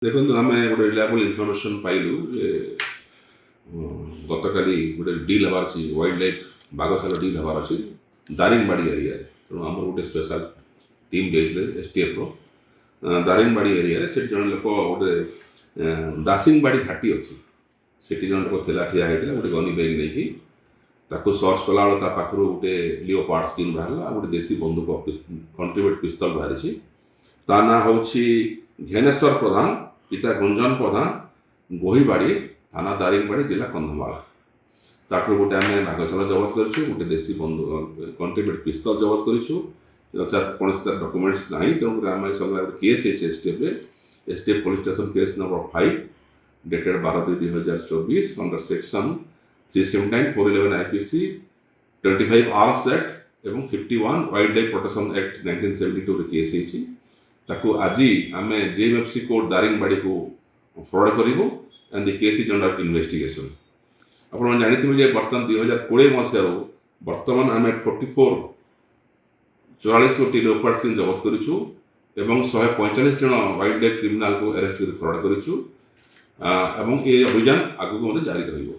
ଦେଖନ୍ତୁ ଆମେ ଗୋଟେ ରିଲାଏବଲ୍ ଇନଫର୍ମେସନ୍ ପାଇଲୁ ଯେ ଗତକାଲି ଗୋଟେ ଡିଲ୍ ହେବାର ଅଛି, ୱାଇଲ୍ଡ ଲାଇଫ୍ ବାଘଛାଲ ଡିଲ୍ ହେବାର ଅଛି ଦାରିଙ୍ଗବାଡ଼ି ଏରିଆରେ। ତେଣୁ ଆମର ଗୋଟେ ସ୍ପେଶାଲ ଟିମ୍ ଯାଇଥିଲେ STFର ଦାରିଙ୍ଗବାଡ଼ି ଏରିଆରେ। ସେଠି ଜଣେ ଲୋକ ଗୋଟେ ଦାସିଙ୍ଗବାଡ଼ି ଘାଟି ଅଛି, ସେଠି ଜଣେ ଲୋକ ଥିଲା, ଠିଆ ହେଇଥିଲା ଗୋଟେ ଗନି ବ୍ୟାଗ୍ ନେଇକି। ତାକୁ ସର୍ଚ୍ଚ କଲାବେଳେ ତା ପାଖରୁ ଗୋଟେ ଲିଓପାର୍ଡ ସ୍କିନ୍ ବାହାରିଲା, ଆଉ ଗୋଟେ ଦେଶୀ ବନ୍ଧୁକ କଣ୍ଟ୍ରିବ୍ୟୁଟ୍ ପିସ୍ତଲ ବାହାରିଛି। ତା ନାଁ ହେଉଛି ଘେନେଶ୍ୱର ପ୍ରଧାନ, ପିତା ଗୁଞ୍ଜନ ପ୍ରଧାନ, ଗୋହିବାଡ଼ି ଥାନା ଦାରିଙ୍ଗବାଡ଼ି, ଜିଲ୍ଲା କନ୍ଧମାଳ। ତାଠୁ ଗୋଟେ ଆମେ ବାଘଛାଲ ଜବତ କରିଛୁ, ଗୋଟେ ଦେଶୀ କଣ୍ଟ୍ରିବ୍ୟୁଟ୍ ପିସ୍ତଲ ଜବତ କରିଛୁ। କୌଣସି ତାର ଡକୁମେଣ୍ଟସ୍ ନାହିଁ, ତେଣୁକରି ଆମେ ସମୟରେ ଗୋଟେ କେସ୍ ହେଇଛି STF police station case number 5 dated 12/2/2024 under section 379, 411 IPC, 25 Arms Act ଏବଂ 51 ୱାଇଲ୍ଡ ଲାଇଫ୍ ପ୍ରୋଟେକ୍ସନ୍ ଆକ୍ଟ 1972ରେ କେସ୍ ହେଇଛି। ତାକୁ ଆଜି ଆମେ JMFC କୋର୍ଟ ଦାରିଙ୍ଗବାଡ଼ିକୁ ଫରୱାର୍ଡ଼ କରିବୁ and the case is under investigation. ଆପଣମାନେ ଜାଣିଥିବେ ଯେ ବର୍ତ୍ତମାନ 2020 ମସିହାରୁ ବର୍ତ୍ତମାନ ଆମେ 44 ଗୋଟି ଲିଓପାର୍ଡ ସ୍କିନ୍ ଜବତ କରିଛୁ ଏବଂ 145 ଜଣ ୱାଇଲ୍ଡ ଲାଇଫ୍ କ୍ରିମିନାଲକୁ ଆରେଷ୍ଟ କରି ଫରୱାର୍ଡ଼ କରିଛୁ ଏବଂ ଏ ଅଭିଯାନ ଆଗକୁ ମଧ୍ୟ ଜାରି ରହିବ।